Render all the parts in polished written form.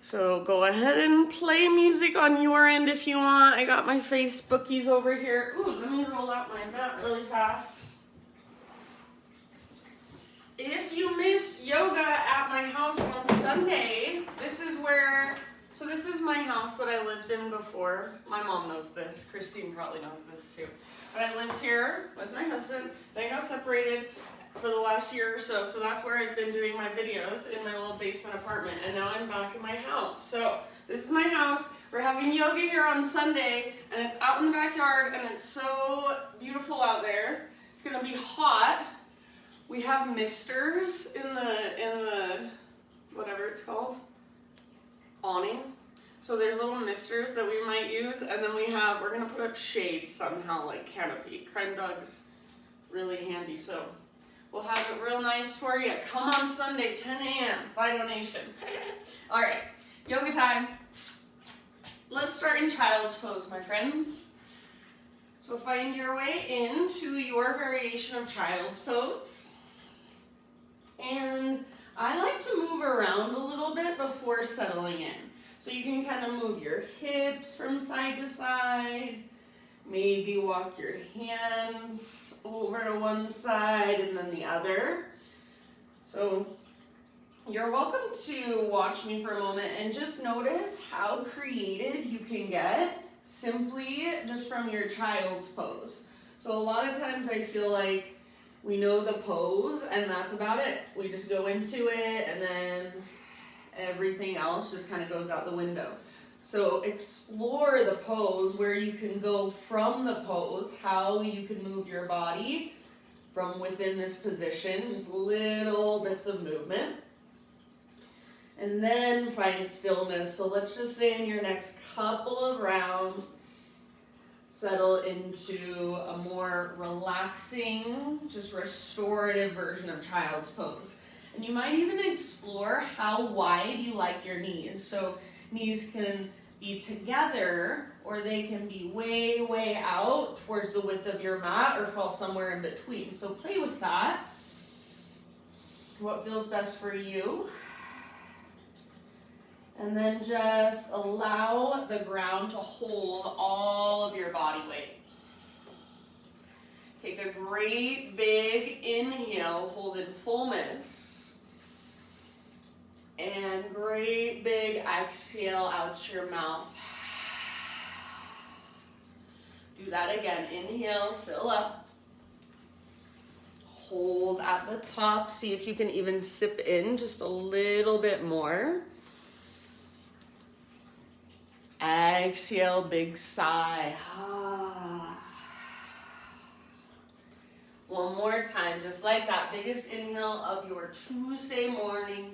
So go ahead and play music on your end if you want. I got my Facebookies over here. Ooh, let me roll out my mat really fast. If you missed yoga at my house on Sunday, this is my house that I lived in before. My mom knows this. Christine probably knows this too. But I lived here with my husband. They got separated for the last year or so. So that's where I've been doing my videos, in my little basement apartment. And now I'm back in my house. So this is my house. We're having yoga here on Sunday. And it's out in the backyard. And it's so beautiful out there. It's going to be hot. We have misters in the whatever it's called, awning. So there's little misters that we might use, and then we're gonna put up shade somehow, like canopy. Crime Dog's really handy, so we'll have it real nice for you. Come on Sunday, 10 a.m. by donation. All right, yoga time. Let's start in child's pose, my friends. So find your way into your variation of child's pose. And I like to move around a little bit before settling in. So you can kind of move your hips from side to side. Maybe walk your hands over to one side and then the other. So you're welcome to watch me for a moment and just notice how creative you can get simply just from your child's pose. So a lot of times I feel like we know the pose and that's about it. We just go into it and then everything else just kind of goes out the window. So explore the pose, where you can go from the pose, how you can move your body from within this position, just little bits of movement. And then find stillness. So let's just say in your next couple of rounds, settle into a more relaxing, just restorative version of child's pose. And you might even explore how wide you like your knees. So knees can be together, or they can be way, way out towards the width of your mat, or fall somewhere in between. So play with that. What feels best for you. And then just allow the ground to hold all of your body weight. Take a great big inhale, hold in fullness. And great big exhale out your mouth. Do that again. Inhale, fill up. Hold at the top. See if you can even sip in just a little bit more. Exhale, big sigh. One more time, just like that biggest inhale of your Tuesday morning.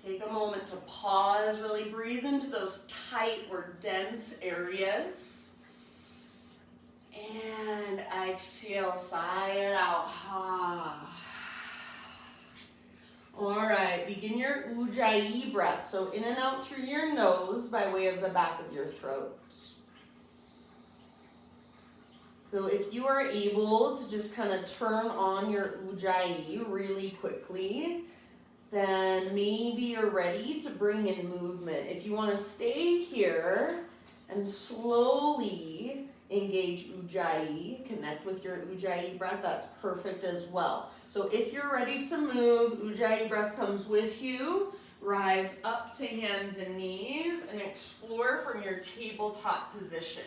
Take a moment to pause, really breathe into those tight or dense areas. And exhale, sigh it out. All right, begin your Ujjayi breath. So in and out through your nose by way of the back of your throat. So if you are able to just kind of turn on your Ujjayi really quickly, then maybe you're ready to bring in movement. If you want to stay here and slowly engage Ujjayi, connect with your Ujjayi breath, that's perfect as well. So if you're ready to move, Ujjayi breath comes with you. Rise up to hands and knees and explore from your tabletop position.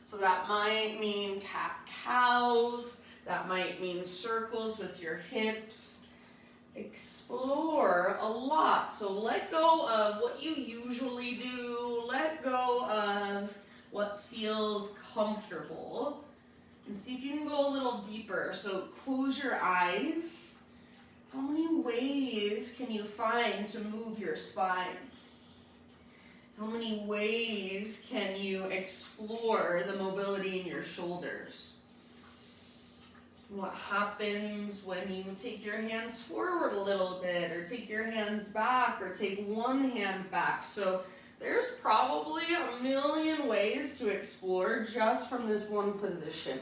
So that might mean cat-cows, that might mean circles with your hips. Explore a lot. So let go of what you usually do. Let go of what feels comfortable. And see if you can go a little deeper. So close your eyes. How many ways can you find to move your spine? How many ways can you explore the mobility in your shoulders? What happens when you take your hands forward a little bit, or take your hands back, or take one hand back? So there's probably a million ways to explore just from this one position.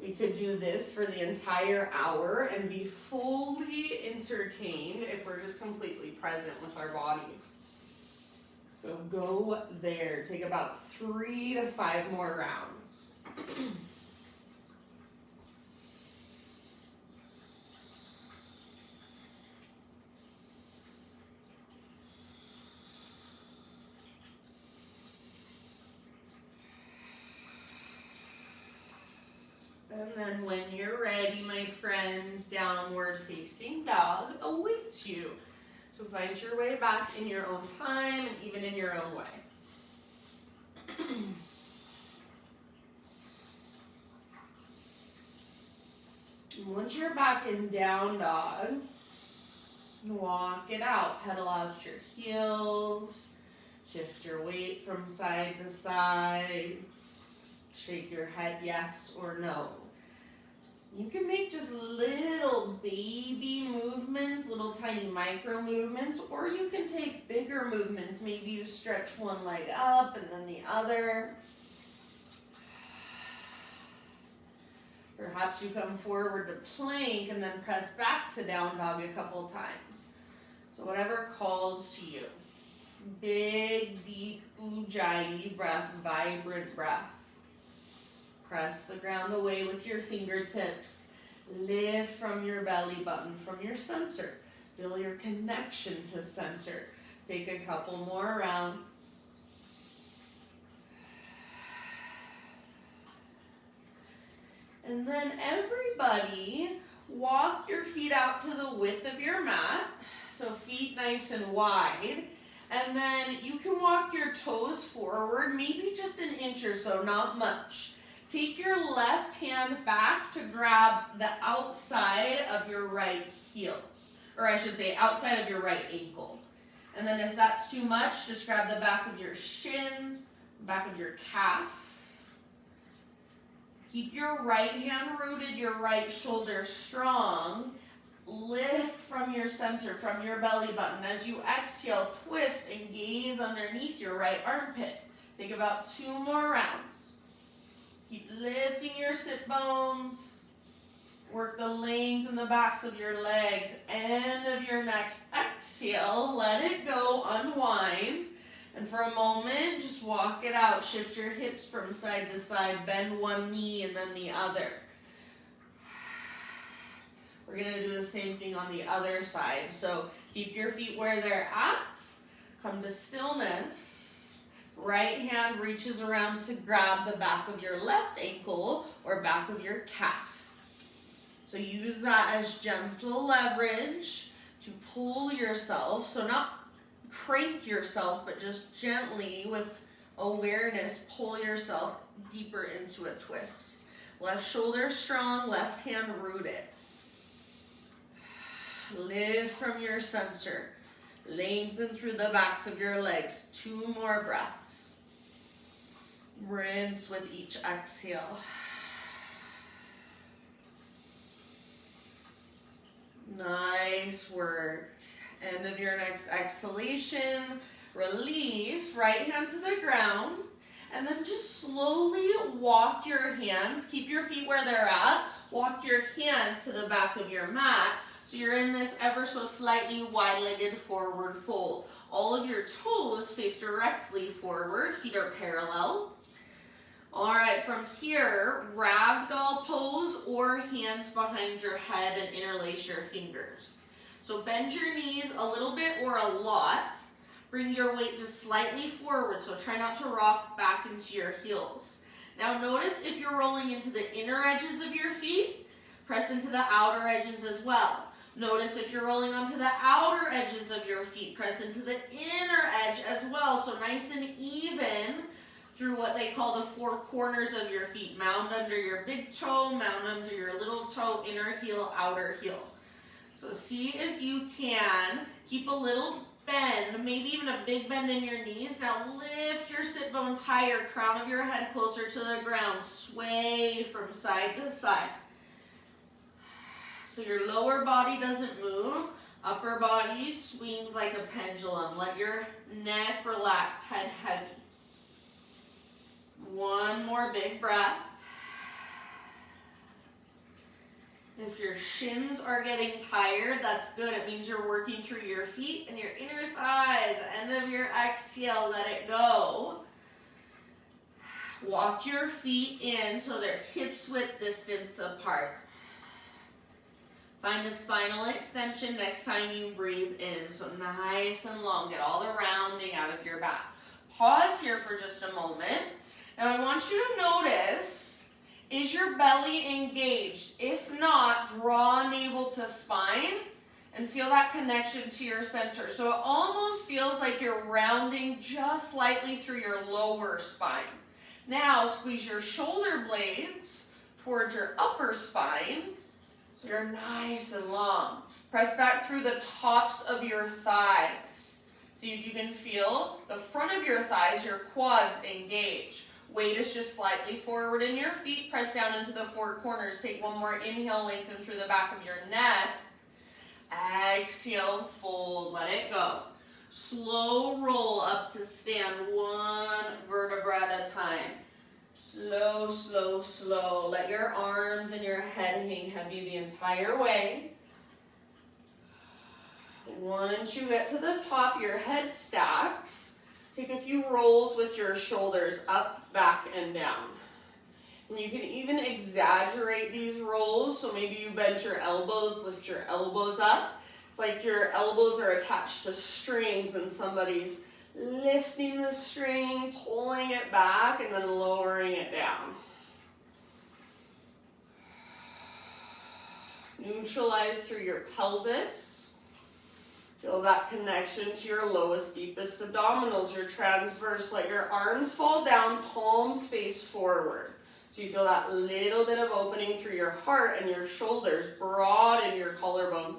We could do this for the entire hour and be fully entertained if we're just completely present with our bodies. So go there. Take about 3 to 5 more rounds. And then when you're ready, my friends, downward facing dog awaits you. So find your way back in your own time and even in your own way. Once you're back in down dog, walk it out. Pedal out your heels. Shift your weight from side to side. Shake your head yes or no. You can make just little baby movements, little tiny micro movements, or you can take bigger movements. Maybe you stretch one leg up and then the other. Perhaps you come forward to plank and then press back to down dog a couple times. So whatever calls to you. Big, deep ujjayi breath, vibrant breath. Press the ground away with your fingertips. Lift from your belly button, from your center. Feel your connection to center. Take a couple more rounds. And then everybody, walk your feet out to the width of your mat. So feet nice and wide. And then you can walk your toes forward, maybe just an inch or so, not much. Take your left hand back to grab the outside of your right heel. Or I should say outside of your right ankle. And then if that's too much, just grab the back of your shin, back of your calf. Keep your right hand rooted, your right shoulder strong. Lift from your center, from your belly button. As you exhale, twist and gaze underneath your right armpit. Take about 2 more rounds. Keep lifting your sit bones. Work the length in the backs of your legs. End of your next exhale. Let it go. Unwind. And for a moment, just walk it out. Shift your hips from side to side. Bend one knee and then the other. We're going to do the same thing on the other side. So keep your feet where they're at. Come to stillness. Right hand reaches around to grab the back of your left ankle or back of your calf. So use that as gentle leverage to pull yourself. So not crank yourself, but just gently with awareness, pull yourself deeper into a twist. Left shoulder strong, left hand rooted. Lift from your center. Lengthen through the backs of your legs. 2 more breaths. Rinse with each exhale. Nice work. End of your next exhalation. Release. Right hand to the ground. And then just slowly walk your hands. Keep your feet where they're at. Walk your hands to the back of your mat. So you're in this ever so slightly wide-legged forward fold. All of your toes face directly forward. Feet are parallel. All right, from here, ragdoll pose or hands behind your head and interlace your fingers. So bend your knees a little bit or a lot. Bring your weight just slightly forward, so try not to rock back into your heels. Now notice if you're rolling into the inner edges of your feet, press into the outer edges as well. Notice if you're rolling onto the outer edges of your feet, press into the inner edge as well. So nice and even through what they call the 4 corners of your feet. Mound under your big toe, mound under your little toe, inner heel, outer heel. So see if you can keep a little bend, maybe even a big bend in your knees. Now lift your sit bones higher, crown of your head closer to the ground. Sway from side to side. So your lower body doesn't move, upper body swings like a pendulum. Let your neck relax, head heavy. 1 more big breath. If your shins are getting tired, that's good. It means you're working through your feet and your inner thighs. End of your exhale, let it go. Walk your feet in so they're hips width distance apart. Find a spinal extension next time you breathe in. So nice and long. Get all the rounding out of your back. Pause here for just a moment. Now I want you to notice, is your belly engaged? If not, draw navel to spine and feel that connection to your center. So it almost feels like you're rounding just slightly through your lower spine. Now squeeze your shoulder blades towards your upper spine so you're nice and long. Press back through the tops of your thighs. See if you can feel the front of your thighs, your quads engage. Weight is just slightly forward in your feet. Press down into the four corners. Take one more inhale, lengthen through the back of your neck. Exhale, fold, let it go. Slow roll up to stand, one vertebra at a time. Slow, slow, slow. Let your arms and your head hang heavy the entire way. Once you get to the top, your head stacks. Take a few rolls with your shoulders up, back, and down. And you can even exaggerate these rolls. So maybe you bend your elbows, lift your elbows up. It's like your elbows are attached to strings and somebody's lifting the string, pulling it back, and then lowering it down. Neutralize through your pelvis. Feel that connection to your lowest, deepest abdominals, your transverse. Let your arms fall down, palms face forward. So you feel that little bit of opening through your heart and your shoulders, broaden your collarbone.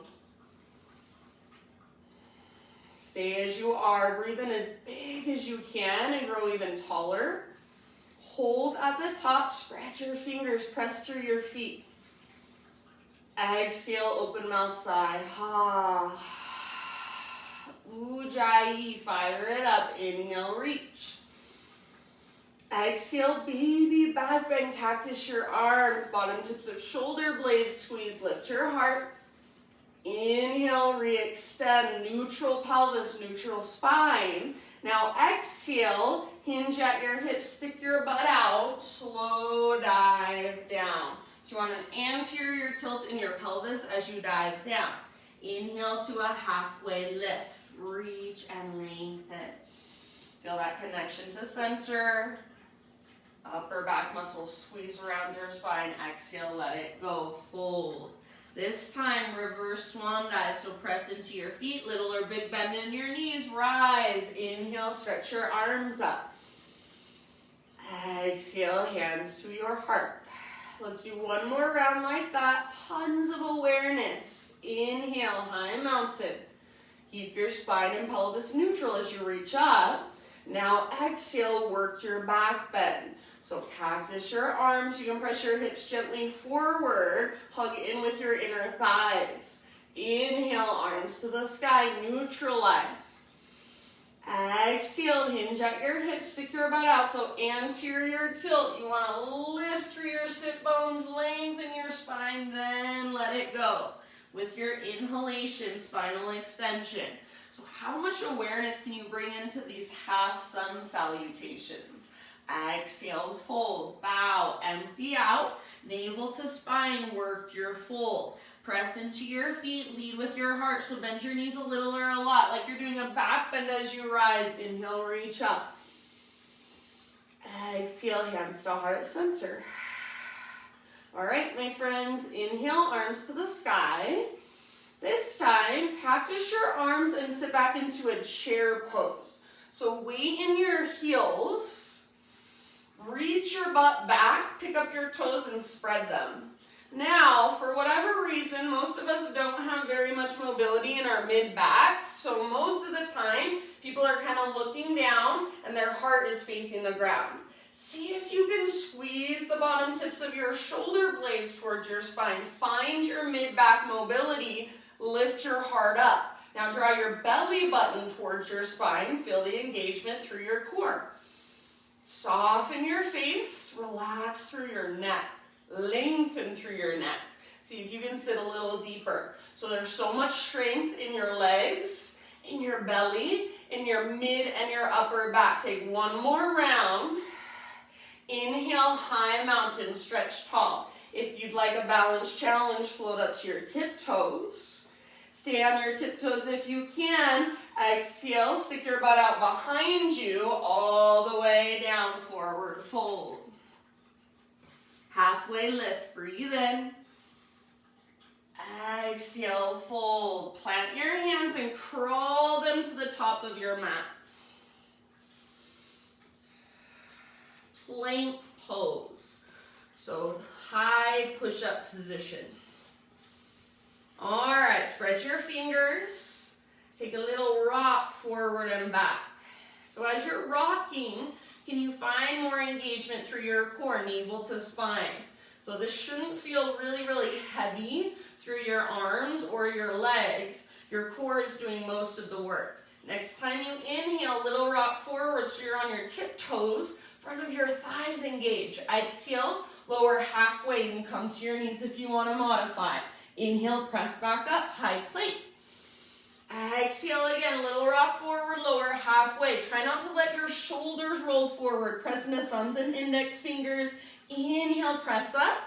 Stay as you are, breathe in as big as you can and grow even taller. Hold at the top, spread your fingers, press through your feet. Exhale, open mouth, sigh. Ha. Ujjayi, fire it up. Inhale, reach. Exhale, baby back bend, cactus your arms, bottom tips of shoulder blades, squeeze, lift your heart. Inhale, re-extend, neutral pelvis, neutral spine. Now exhale, hinge at your hips, stick your butt out, slow dive down. So you want an anterior tilt in your pelvis as you dive down. Inhale to a halfway lift, reach and lengthen. Feel that connection to center. Upper back muscles squeeze around your spine. Exhale, let it go, fold. This time, reverse swan dive, so press into your feet, little or big bend in your knees, rise. Inhale, stretch your arms up. Exhale, hands to your heart. Let's do one more round like that. Tons of awareness. Inhale, high mountain. Keep your spine and pelvis neutral as you reach up. Now exhale, work your back bend. So cactus your arms, you can press your hips gently forward, hug in with your inner thighs. Inhale, arms to the sky, neutralize. Exhale, hinge at your hips, stick your butt out, so anterior tilt. You want to lift through your sit bones, lengthen your spine, then let it go. With your inhalation, spinal extension. So how much awareness can you bring into these half sun salutations? Exhale, fold, bow, empty out, navel to spine, work your fold. Press into your feet, lead with your heart, so bend your knees a little or a lot, like you're doing a back bend as you rise. Inhale, reach up. Exhale, hands to heart center. All right, my friends, inhale, arms to the sky. This time, cactus your arms and sit back into a chair pose. So weight in your heels. Reach your butt back, pick up your toes and spread them. Now, for whatever reason, most of us don't have very much mobility in our mid-back, so most of the time, people are kind of looking down and their heart is facing the ground. See if you can squeeze the bottom tips of your shoulder blades towards your spine. Find your mid-back mobility, lift your heart up. Now draw your belly button towards your spine, feel the engagement through your core. Soften your face, relax through your neck, lengthen through your neck. See if you can sit a little deeper. So there's so much strength in your legs, in your belly, in your mid and your upper back. Take one more round. Inhale, high mountain, stretch tall. If you'd like a balance challenge, float up to your tiptoes. Stay on your tiptoes if you can. Exhale, stick your butt out behind you, all the way down, forward fold. Halfway lift, breathe in. Exhale, fold. Plant your hands and crawl them to the top of your mat. Plank pose. So high push-up position. All right, spread your fingers. Take a little rock forward and back. So as you're rocking, can you find more engagement through your core, navel to spine? So this shouldn't feel really, really heavy through your arms or your legs. Your core is doing most of the work. Next time you inhale, little rock forward so you're on your tiptoes, front of your thighs engage. Exhale, lower halfway. You can come to your knees if you want to modify. Inhale, press back up, high plank. Exhale again, little rock forward, lower halfway. Try not to let your shoulders roll forward. Press into thumbs and index fingers. Inhale, press up.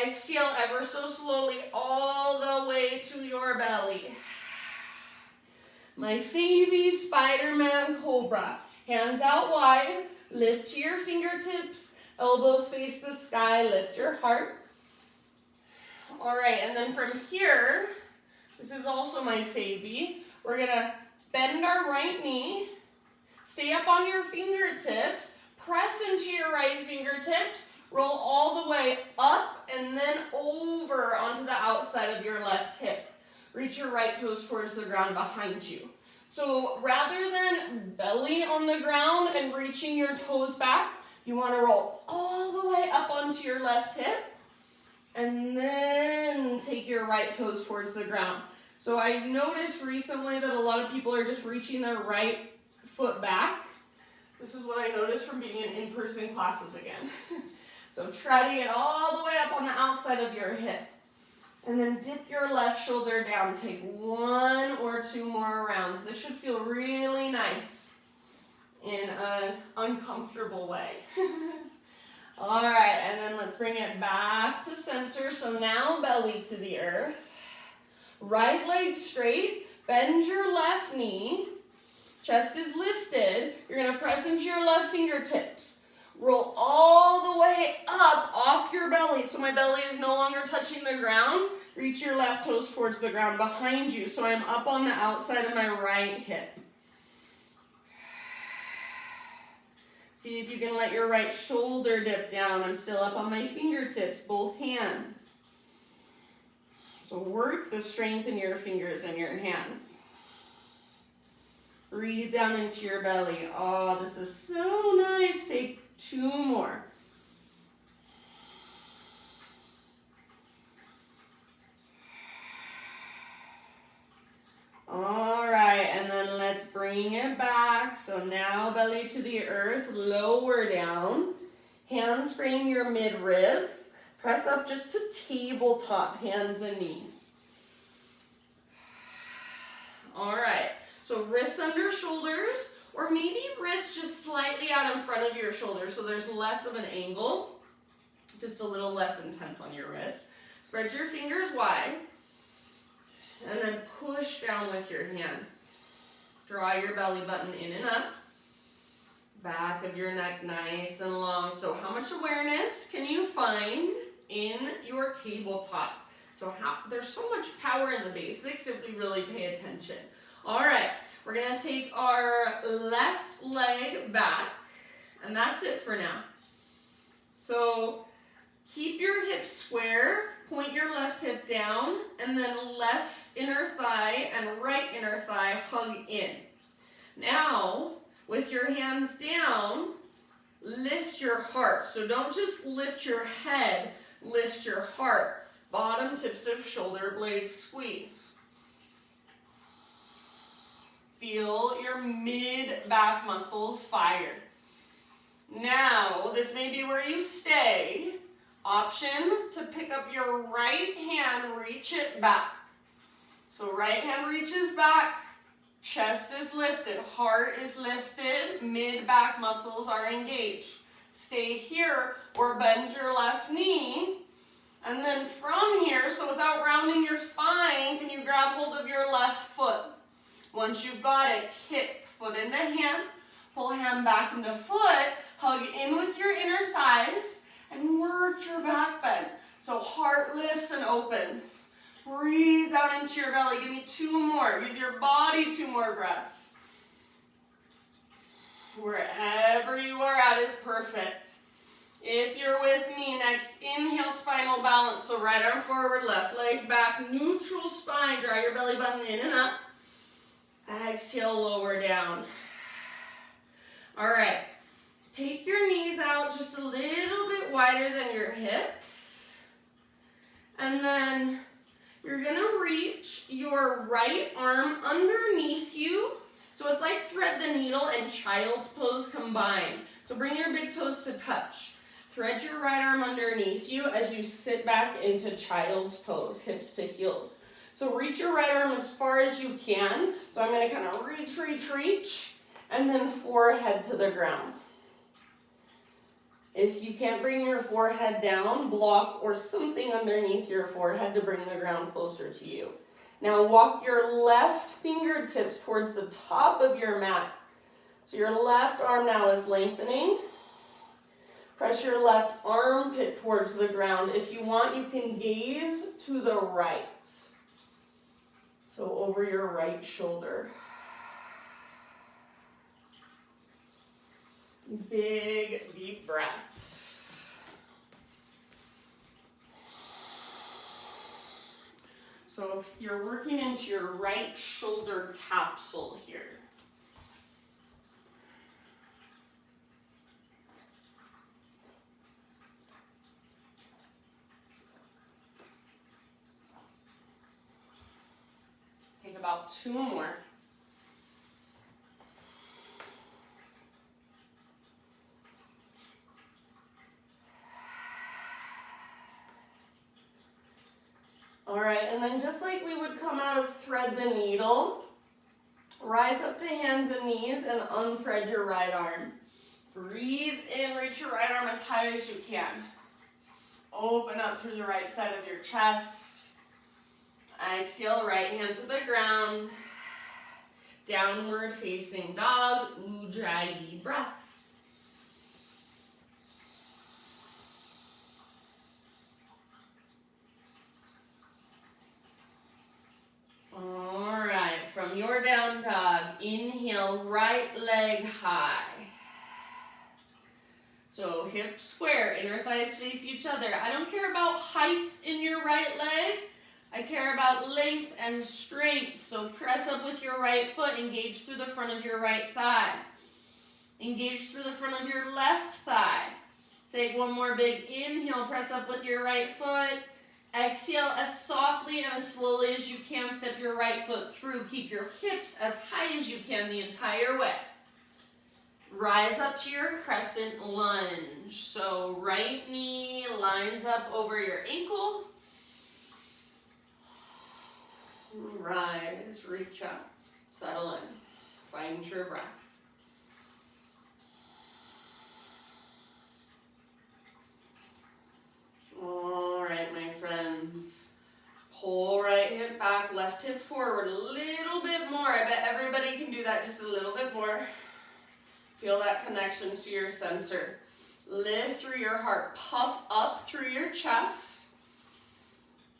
Exhale ever so slowly all the way to your belly. My favy Spider-Man Cobra. Hands out wide, lift to your fingertips, elbows face the sky, lift your heart. All right, and then from here, this is also my favy. We're gonna bend our right knee, stay up on your fingertips, press into your right fingertips, roll all the way up and then over onto the outside of your left hip. Reach your right toes towards the ground behind you. So rather than belly on the ground and reaching your toes back, you want to roll all the way up onto your left hip and then take your right toes towards the ground. So I noticed recently that a lot of people are just reaching their right foot back. This is what I noticed from being in in-person classes again. So try to get all the way up on the outside of your hip. And then dip your left shoulder down. Take one or two more rounds. This should feel really nice in an uncomfortable way. All right, and then let's bring it back to center. So now belly to the earth. Right leg straight. Bend your left knee. Chest is lifted. You're going to press into your left fingertips. Roll all the way up off your belly. So my belly is no longer touching the ground. Reach your left toes towards the ground behind you. So I'm up on the outside of my right hip. See if you can let your right shoulder dip down. I'm still up on my fingertips, both hands. So work the strength in your fingers and your hands. Breathe down into your belly. Oh, this is so nice. Take two more. All right, and then let's bring it back. So now belly to the earth, lower down. Hands frame your mid-ribs. Press up just to tabletop, hands and knees. All right, so wrists under shoulders, or maybe wrists just slightly out in front of your shoulders so there's less of an angle, just a little less intense on your wrists. Spread your fingers wide, and then push down with your hands. Draw your belly button in and up. Back of your neck nice and long. So how much awareness can you find in your tabletop? So there's so much power in the basics if we really pay attention. All right, we're gonna take our left leg back, and that's it for now. So keep your hips square, point your left hip down, and then left inner thigh and right inner thigh hug in. Now, with your hands down, lift your heart. So don't just lift your head, lift your heart. Bottom tips of shoulder blades squeeze. Feel your mid-back muscles fire. Now, this may be where you stay, Option to pick up your right hand, reach it back. So right hand reaches back, chest is lifted, heart is lifted, mid-back muscles are engaged. Stay here or bend your left knee. And then from here, so without rounding your spine, can you grab hold of your left foot? Once you've got it, kick foot into hand, pull hand back into foot, hug in with your inner thighs, and work your back bend. So heart lifts and opens. Breathe out into your belly. Give me 2 more. Give your body 2 more breaths. Wherever you are at is perfect. If you're with me, next inhale, spinal balance. So right arm forward, left leg back, neutral spine. Draw your belly button in and up. Exhale, lower down. All right. Take your knees out just a little bit wider than your hips. And then you're going to reach your right arm underneath you. So it's like thread the needle and child's pose combined. So bring your big toes to touch. Thread your right arm underneath you as you sit back into child's pose, hips to heels. So reach your right arm as far as you can. So I'm going to kind of reach, and then forehead to the ground. If you can't bring your forehead down, block or something underneath your forehead to bring the ground closer to you. Now walk your left fingertips towards the top of your mat. So your left arm now is lengthening. Press your left armpit towards the ground. If you want, you can gaze to the right. So over your right shoulder. Big, deep breaths. So you're working into your right shoulder capsule here. Take about 2 more. All right, and then just like we would come out of thread the needle, rise up to hands and knees and unthread your right arm. Breathe in, reach your right arm as high as you can. Open up through the right side of your chest. Exhale, right hand to the ground. Downward facing dog, Ujjayi breath. All right, from your down dog, inhale, right leg high. So hips square, inner thighs face each other. I don't care about height in your right leg. I care about length and strength. So press up with your right foot, engage through the front of your right thigh. Engage through the front of your left thigh. Take 1 more big inhale, press up with your right foot. Exhale as softly and as slowly as you can. Step your right foot through. Keep your hips as high as you can the entire way. Rise up to your crescent lunge. So right knee lines up over your ankle. Rise, reach up, settle in. Find your breath. All right, my friends. Pull right hip back, left hip forward a little bit more. I bet everybody can do that just a little bit more. Feel that connection to your center. Lift through your heart. Puff up through your chest.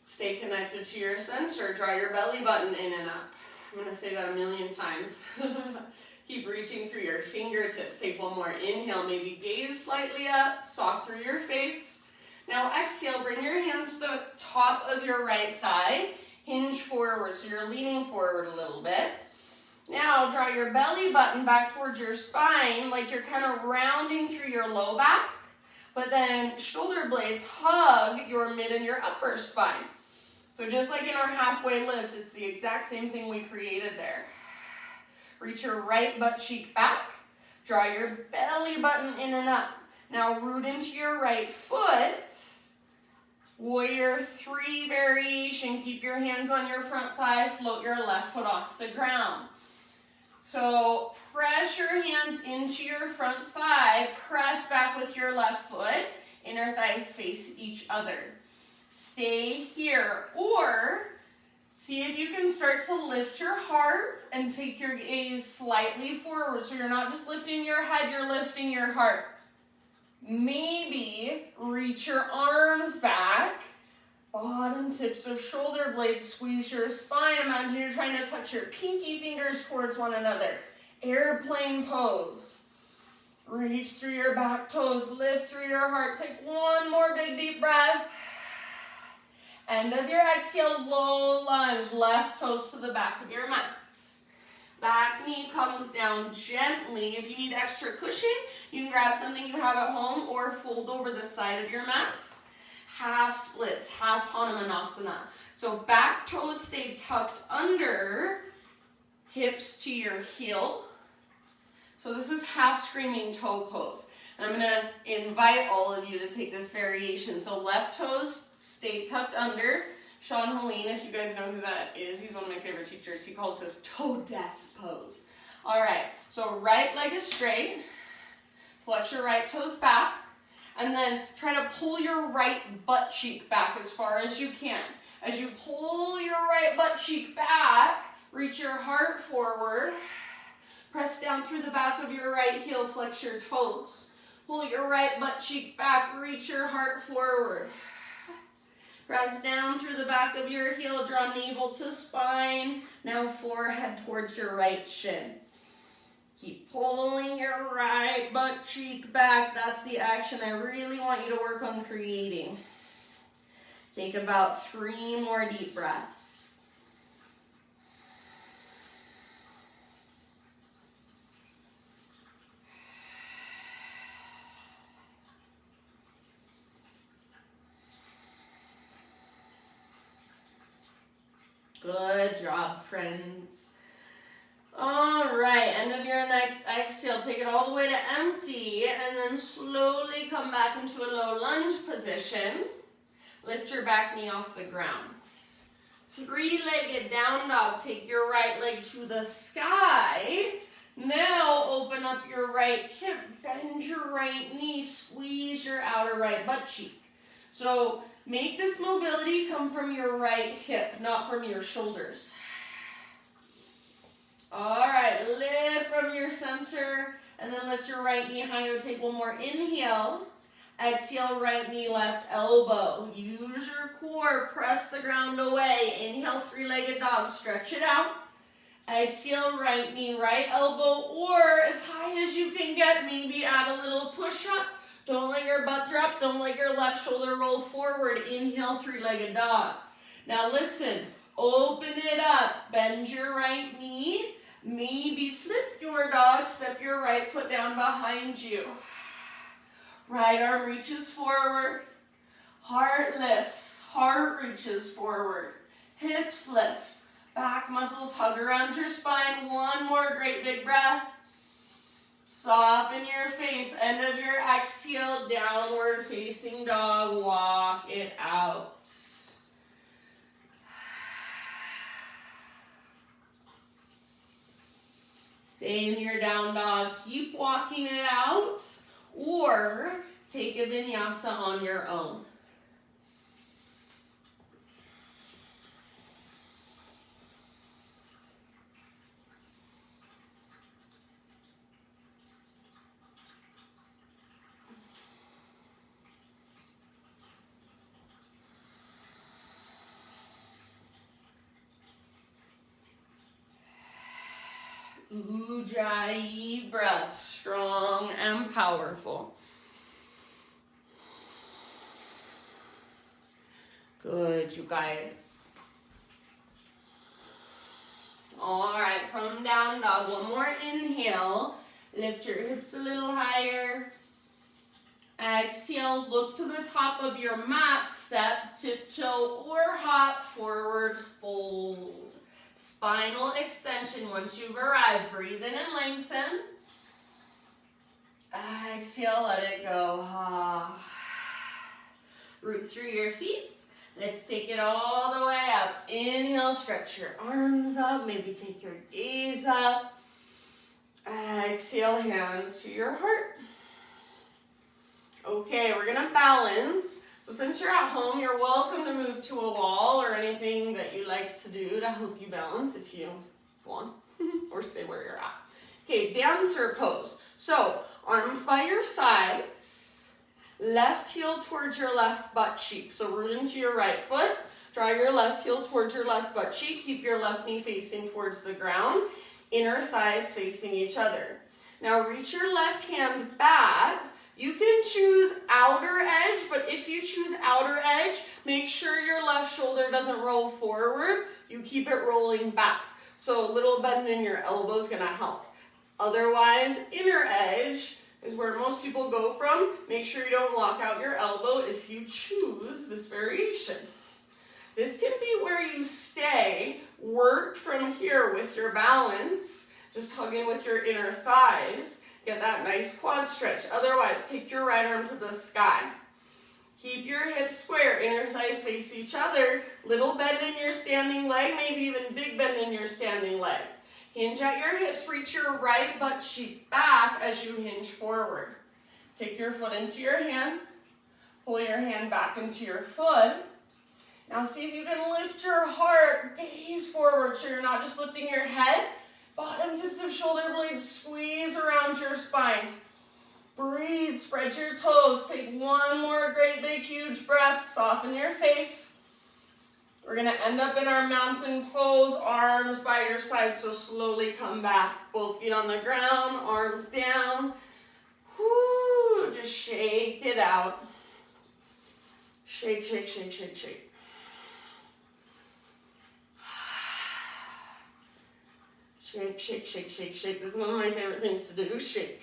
Stay connected to your center. Draw your belly button in and up. I'm going to say that a million times. Keep reaching through your fingertips. Take 1 more inhale. Maybe gaze slightly up. Soft through your face. Now exhale. Bring your hands to the top of your right thigh. Hinge forward. So you're leaning forward a little bit. Now draw your belly button back towards your spine like you're kind of rounding through your low back. But then shoulder blades hug your mid and your upper spine. So just like in our halfway lift, it's the exact same thing we created there. Reach your right butt cheek back. Draw your belly button in and up. Now root into your right foot. Warrior 3 variation. Keep your hands on your front thigh, float your left foot off the ground. So press your hands into your front thigh, press back with your left foot, inner thighs face each other. Stay here, or see if you can start to lift your heart and take your gaze slightly forward. So you're not just lifting your head, you're lifting your heart. Maybe reach your arms back, bottom tips of shoulder blades, squeeze your spine. Imagine you're trying to touch your pinky fingers towards one another. Airplane pose. Reach through your back toes, lift through your heart. Take one more big deep breath. End of your exhale, low lunge, left toes to the back of your mat. Back knee comes down gently. If you need extra cushion, you can grab something you have at home or fold over the side of your mats. Half splits, half Hanumanasana. So back toes stay tucked under, hips to your heel. So this is half screaming toe pose. And I'm gonna invite all of you to take this variation. So left toes stay tucked under. Sean Helene, if you guys know who that is, he's one of my favorite teachers. He calls this toe death pose. All right, so right leg is straight. Flex your right toes back. And then try to pull your right butt cheek back as far as you can. As you pull your right butt cheek back, reach your heart forward. Press down through the back of your right heel, flex your toes. Pull your right butt cheek back, reach your heart forward. Press down through the back of your heel, draw navel to spine. Now forehead towards your right shin. Keep pulling your right butt cheek back. That's the action I really want you to work on creating. Take about 3 more deep breaths. Good job, friends. All right, end of your next exhale. Take it all the way to empty and then slowly come back into a low lunge position. Lift your back knee off the ground. 3-legged down dog. Take your right leg to the sky. Now open up your right hip, bend your right knee, squeeze your outer right butt cheek. So make this mobility come from your right hip, not from your shoulders. All right, lift from your center and then lift your right knee higher. Take one more inhale. Exhale, right knee, left elbow. Use your core, press the ground away. Inhale, 3-legged dog, stretch it out. Exhale, right knee, right elbow, or as high as you can get, maybe add a little push-up. Don't let your butt drop. Don't let your left shoulder roll forward. Inhale, 3-legged dog. Now listen, open it up. Bend your right knee. Maybe flip your dog. Step your right foot down behind you. Right arm reaches forward. Heart lifts. Heart reaches forward. Hips lift. Back muscles hug around your spine. One more great big breath. Soften your face, end of your exhale, downward facing dog, walk it out. Stay in your down dog, keep walking it out, or take a vinyasa on your own. Ujjayi breath, strong and powerful. Good, you guys. All right, from down dog, one more inhale. Lift your hips a little higher. Exhale, look to the top of your mat, step, tiptoe, or hop forward, fold. Spinal extension. Once you've arrived, breathe in and lengthen. Exhale, let it go. Root through your feet. Let's take it all the way up. Inhale, stretch your arms up. Maybe take your gaze up. Exhale, hands to your heart. Okay, we're gonna balance. So since you're at home, you're welcome to move to a wall or anything that you like to do to help you balance if you want, or stay where you're at. Okay, dancer pose. So arms by your sides, left heel towards your left butt cheek. So root into your right foot, draw your left heel towards your left butt cheek, keep your left knee facing towards the ground, inner thighs facing each other. Now reach your left hand back. You can choose outer edge, but if you choose outer edge, make sure your left shoulder doesn't roll forward. You keep it rolling back. So a little bend in your elbow is gonna help. Otherwise, inner edge is where most people go from. Make sure you don't lock out your elbow if you choose this variation. This can be where you stay, work from here with your balance, just hugging with your inner thighs. Get that nice quad stretch. Otherwise, take your right arm to the sky. Keep your hips square, inner thighs face each other. Little bend in your standing leg, maybe even big bend in your standing leg. Hinge at your hips, reach your right butt cheek back as you hinge forward. Kick your foot into your hand. Pull your hand back into your foot. Now see if you can lift your heart, gaze forward so you're not just lifting your head. Bottom tips of shoulder blades squeeze around your spine. Breathe, spread your toes. Take one more great big huge breath. Soften your face. We're gonna end up in our mountain pose, arms by your side, so slowly come back. Both feet on the ground, arms down. Whoo, just shake it out. Shake, shake, shake, shake, shake. Shake, shake, shake, shake, shake. This is one of my favorite things to do, shake.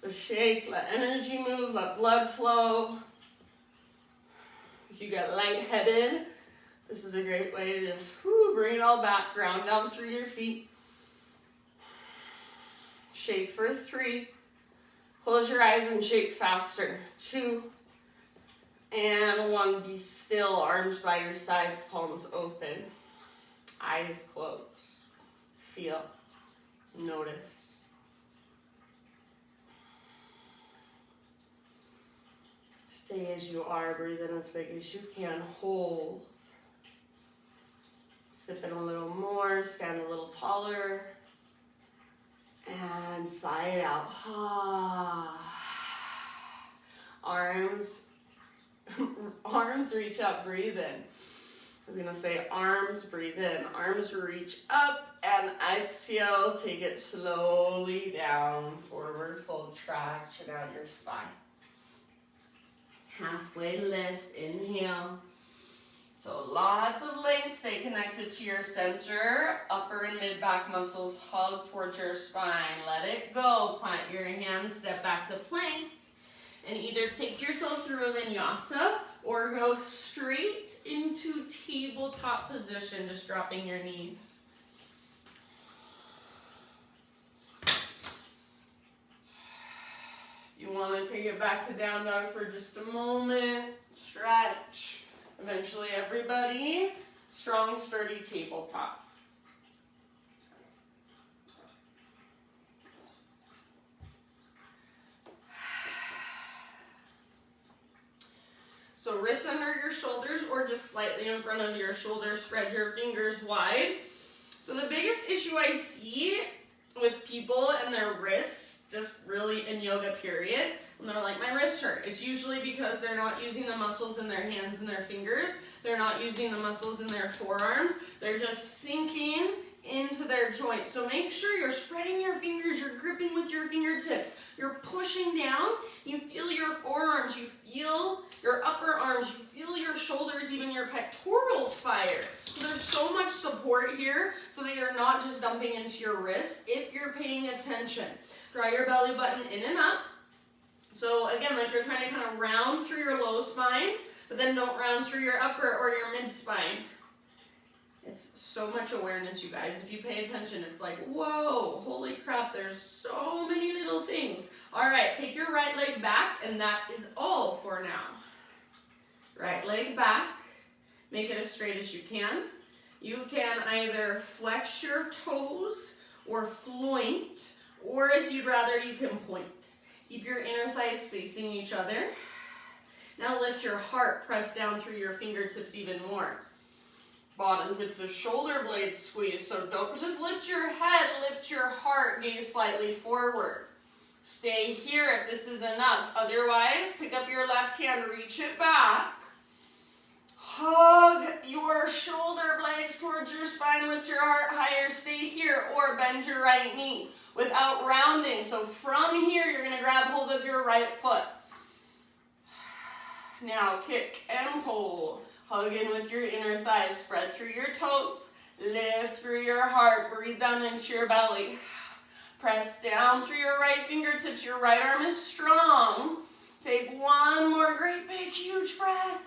So shake, let energy move, let blood flow. If you get lightheaded, this is a great way to just bring it all back, ground down through your feet. Shake for 3. Close your eyes and shake faster. 2 and 1. Be still, arms by your sides, palms open. Eyes closed. Feel, notice. Stay as you are, breathe in as big as you can, hold. Sip in a little more, stand a little taller, and sigh it out. Arms reach up, breathe in. I'm gonna say arms, breathe in, arms reach up, and exhale, take it slowly down, forward fold, traction out your spine. Halfway lift, inhale. So lots of length, stay connected to your center, upper and mid back muscles hug towards your spine. Let it go, plant your hands, step back to plank, and either take yourself through a vinyasa or go straight into tabletop position, just dropping your knees. You want to take it back to down dog for just a moment, stretch. Eventually everybody, strong, sturdy tabletop. So wrists under your shoulders or just slightly in front of your shoulders, spread your fingers wide. So the biggest issue I see with people and their wrists, just really in yoga period, when they're like, my wrists hurt, it's usually because they're not using the muscles in their hands and their fingers, they're not using the muscles in their forearms, they're just sinking into their joint. So make sure you're spreading your fingers, you're gripping with your fingertips, you're pushing down, you feel your forearms, you feel your upper arms, you feel your shoulders, even your pectorals fire. So there's so much support here so that you're not just dumping into your wrists if you're paying attention. Draw your belly button in and up. So again, like you're trying to kind of round through your low spine, but then don't round through your upper or your mid spine. It's so much awareness, you guys. If you pay attention, it's like, whoa, holy crap, there's so many little things. All right, take your right leg back, and that is all for now. Right leg back. Make it as straight as you can. You can either flex your toes or floint, or if you'd rather, you can point. Keep your inner thighs facing each other. Now lift your heart, press down through your fingertips even more. Bottom tips of shoulder blades squeeze, so don't just lift your head, lift your heart, gaze slightly forward. Stay here if this is enough. Otherwise, pick up your left hand, reach it back. Hug your shoulder blades towards your spine, lift your heart higher, stay here, or bend your right knee without rounding. So from here, you're gonna grab hold of your right foot. Now kick and pull. Hug in with your inner thighs, spread through your toes, lift through your heart, breathe down into your belly. Press down through your right fingertips, your right arm is strong. Take one more great big huge breath.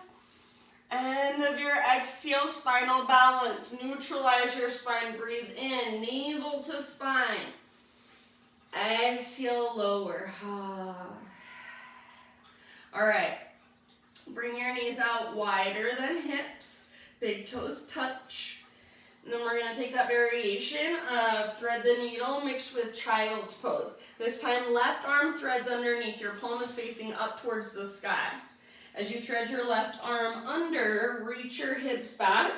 End of your exhale, spinal balance. Neutralize your spine, breathe in, navel to spine. Exhale, lower. All right. Bring your knees out wider than hips. Big toes touch. And then we're going to take that variation of thread the needle mixed with child's pose. This time, left arm threads underneath. Your palm is facing up towards the sky. As you thread your left arm under, reach your hips back.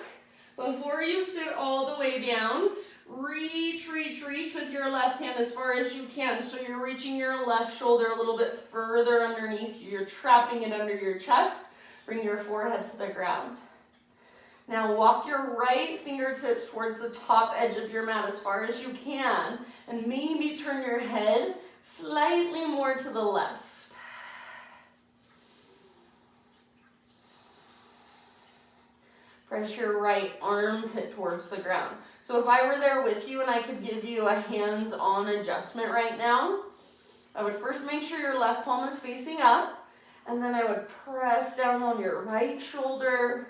Before you sit all the way down, reach with your left hand as far as you can. So you're reaching your left shoulder a little bit further underneath you. You're trapping it under your chest. Bring your forehead to the ground. Now walk your right fingertips towards the top edge of your mat as far as you can. And maybe turn your head slightly more to the left. Press your right armpit towards the ground. So if I were there with you and I could give you a hands-on adjustment right now, I would first make sure your left palm is facing up, and then I would press down on your right shoulder,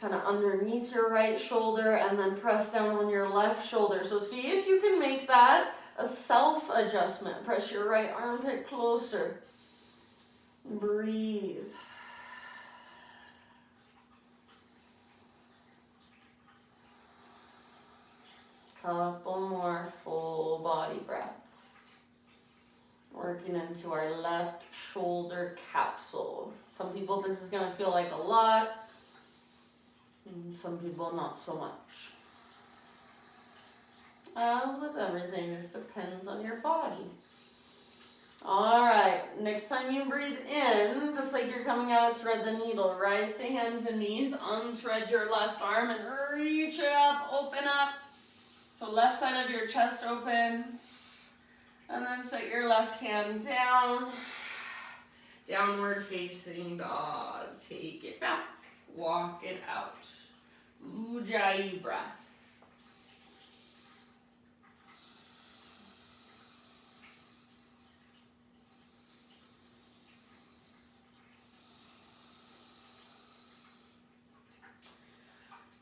kind of underneath your right shoulder, and then press down on your left shoulder. So see if you can make that a self-adjustment. Press your right armpit closer. Breathe. Couple more full body breaths. Working into our left shoulder capsule. Some people this is going to feel like a lot. And some people not so much. As with everything, this depends on your body. Alright, next time you breathe in, just like you're coming out of thread the needle, rise to hands and knees, unthread your left arm and reach it up, open up. So left side of your chest opens, and then set your left hand down, downward facing dog. Take it back, walk it out. Ujjayi breath.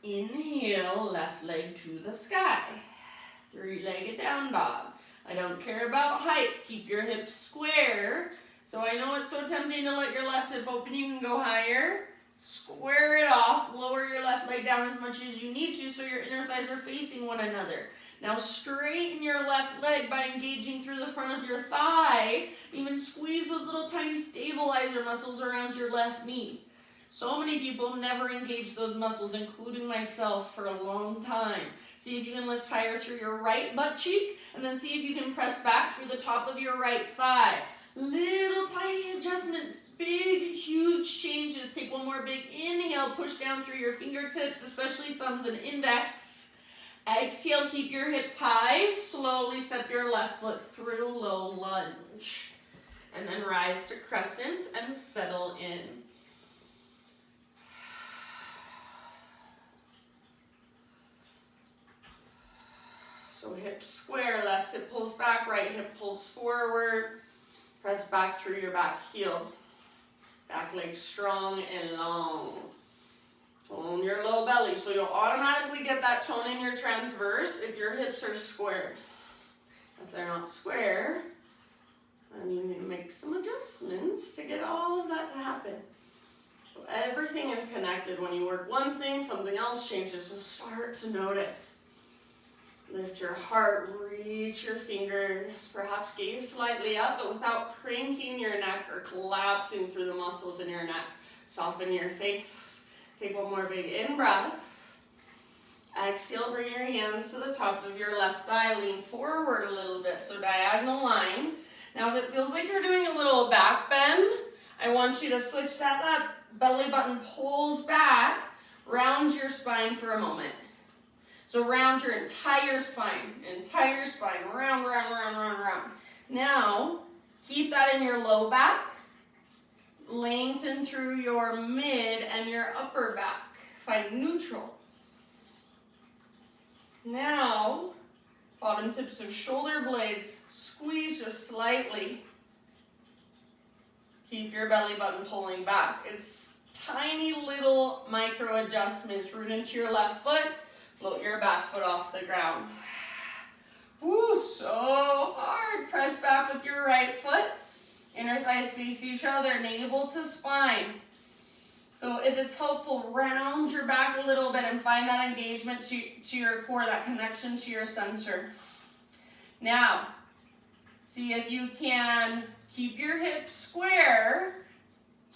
Inhale, left leg to the sky. Three-legged down dog. I don't care about height. Keep your hips square. So I know it's so tempting to let your left hip open. You can go higher. Square it off. Lower your left leg down as much as you need to so your inner thighs are facing one another. Now straighten your left leg by engaging through the front of your thigh. Even squeeze those little tiny stabilizer muscles around your left knee. So many people never engage those muscles, including myself, for a long time. See if you can lift higher through your right butt cheek, and then see if you can press back through the top of your right thigh. Little tiny adjustments, big, huge changes. Take one more big inhale, push down through your fingertips, especially thumbs and index. Exhale, keep your hips high. Slowly step your left foot through low lunge. And then rise to crescent and settle in. So hips square, left hip pulls back, right hip pulls forward. Press back through your back heel. Back leg strong and long. Tone your low belly. So you'll automatically get that tone in your transverse if your hips are square. If they're not square, then you need to make some adjustments to get all of that to happen. So everything is connected. When you work one thing, something else changes. So start to notice. Lift your heart, reach your fingers, perhaps gaze slightly up, but without cranking your neck or collapsing through the muscles in your neck. Soften your face. Take one more big in-breath. Exhale, bring your hands to the top of your left thigh. Lean forward a little bit, so diagonal line. Now if it feels like you're doing a little back bend, I want you to switch that up. Belly button pulls back. Round your spine for a moment. So round your entire spine. Round, round, round, round, round. Now, keep that in your low back. Lengthen through your mid and your upper back. Find neutral. Now, bottom tips of shoulder blades, squeeze just slightly. Keep your belly button pulling back. It's tiny little micro adjustments. Root into your left foot, float your back foot off the ground. Woo, so hard. Press back with your right foot. Inner thighs face each other, navel to spine. So if it's helpful, round your back a little bit and find that engagement to your core, that connection to your center. Now, see if you can keep your hips square,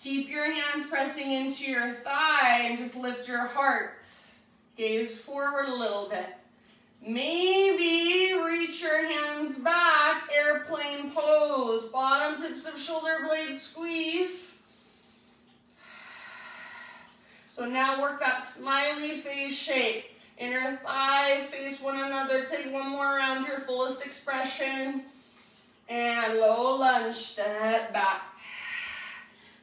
keep your hands pressing into your thigh, and just lift your heart. Gaze forward a little bit. Maybe reach your hands back, airplane pose. Bottom tips of shoulder blades squeeze. So now work that smiley face shape. Inner thighs face one another. Take one more round, your fullest expression. And low lunge, step back.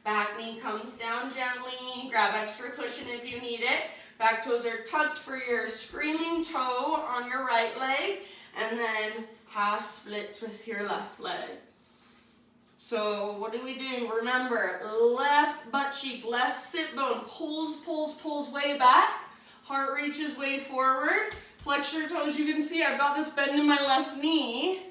Back knee comes down gently. Grab extra cushion if you need it. Back toes are tucked for your screaming toe on your right leg. And then half splits with your left leg. So what do we do? Remember, left butt cheek, left sit bone pulls way back. Heart reaches way forward. Flex your toes. You can see I've got this bend in my left knee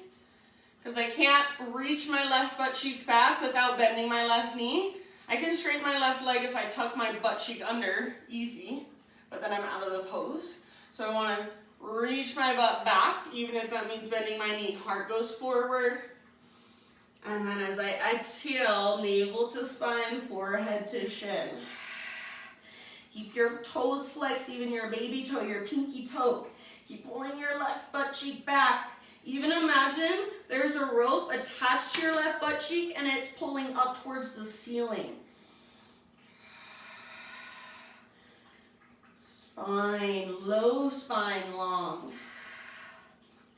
because I can't reach my left butt cheek back without bending my left knee. I can straighten my left leg if I tuck my butt cheek under, easy, but then I'm out of the pose. So I want to reach my butt back, even if that means bending my knee. Heart goes forward. And then as I exhale, navel to spine, forehead to shin. Keep your toes flexed, even your baby toe, your pinky toe. Keep pulling your left butt cheek back. Even imagine there's a rope attached to your left butt cheek and it's pulling up towards the ceiling. Spine, low spine, long.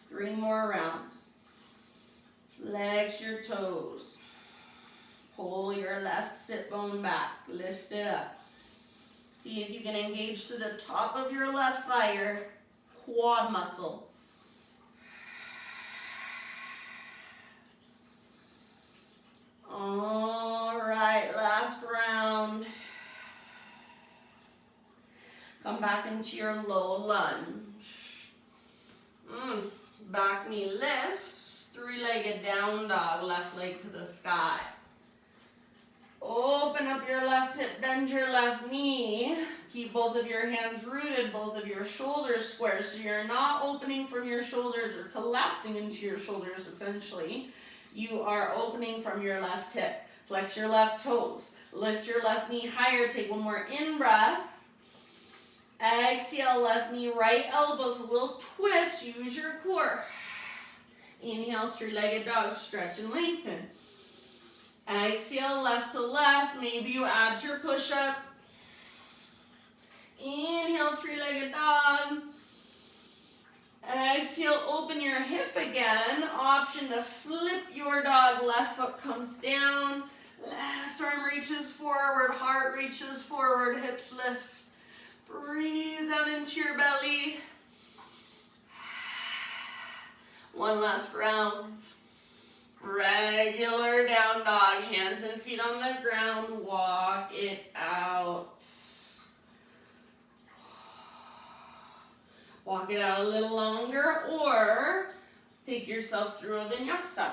3 more rounds. Flex your toes. Pull your left sit bone back. Lift it up. See if you can engage to the top of your left thigh, your quad muscle. All right, last round. Come back into your low lunge. Back knee lifts, 3-legged down dog, left leg to the sky. Open up your left hip, bend your left knee. Keep both of your hands rooted, both of your shoulders square, so you're not opening from your shoulders or collapsing into your shoulders, essentially. You are opening from your left hip. Flex your left toes. Lift your left knee higher. Take one more in-breath. Exhale, left knee, right elbows, a little twist. Use your core. Inhale, 3-legged dog, stretch and lengthen. Exhale, left to left. Maybe you add your push-up. Inhale, 3-legged dog. Exhale, open your hip again. Option to flip your dog. Left foot comes down. Left arm reaches forward. Heart reaches forward. Hips lift. Breathe out into your belly. One last round. Regular down dog. Hands and feet on the ground. Walk it out. Walk it out a little longer or take yourself through a vinyasa.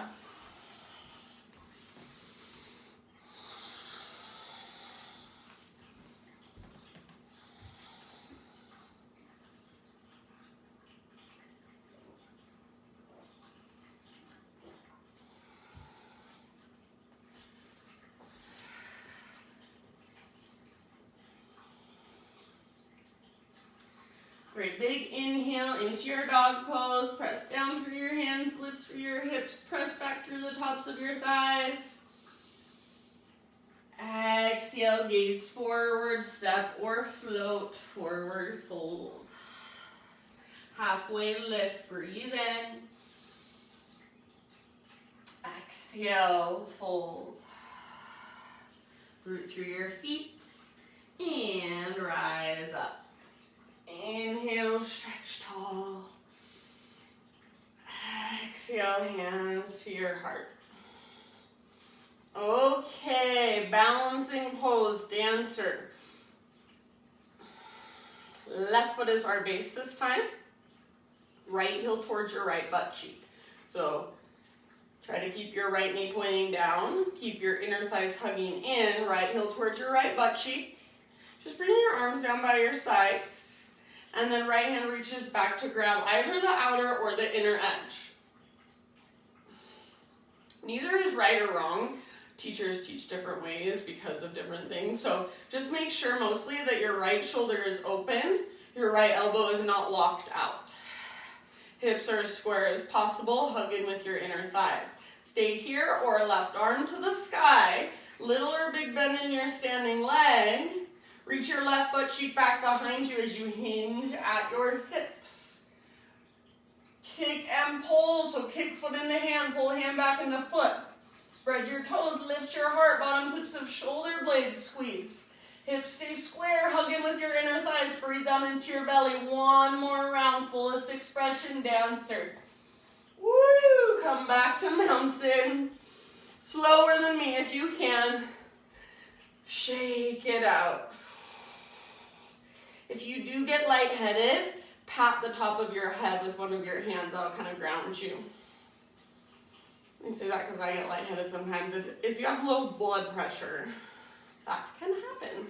Great big inhale into your dog pose. Press down through your hands, lift through your hips, press back through the tops of your thighs. Exhale, gaze forward, step or float, forward fold. Halfway lift, breathe in. Exhale, fold. Root through your feet and rise up. Inhale, stretch tall. Exhale, hands to your heart. Okay, balancing pose, dancer. Left foot is our base this time. Right heel towards your right butt cheek. So try to keep your right knee pointing down. Keep your inner thighs hugging in. Right heel towards your right butt cheek. Just bring your arms down by your sides. And then right hand reaches back to grab either the outer or the inner edge. Neither is right or wrong. Teachers teach different ways because of different things. So just make sure mostly that your right shoulder is open. Your right elbow is not locked out. Hips are as square as possible. Hug in with your inner thighs. Stay here or left arm to the sky. Little or big bend in your standing leg. Reach your left butt cheek back behind you as you hinge at your hips. Kick and pull, so kick foot into hand, pull hand back into foot. Spread your toes, lift your heart, bottom tips of shoulder blades squeeze. Hips stay square, hug in with your inner thighs, breathe down into your belly. One more round, fullest expression, dancer. Woo! Come back to mountain. Slower than me if you can. Shake it out. If you do get lightheaded, pat the top of your head with one of your hands. That'll kind of ground you. Let me say that because I get lightheaded sometimes. If you have low blood pressure, that can happen.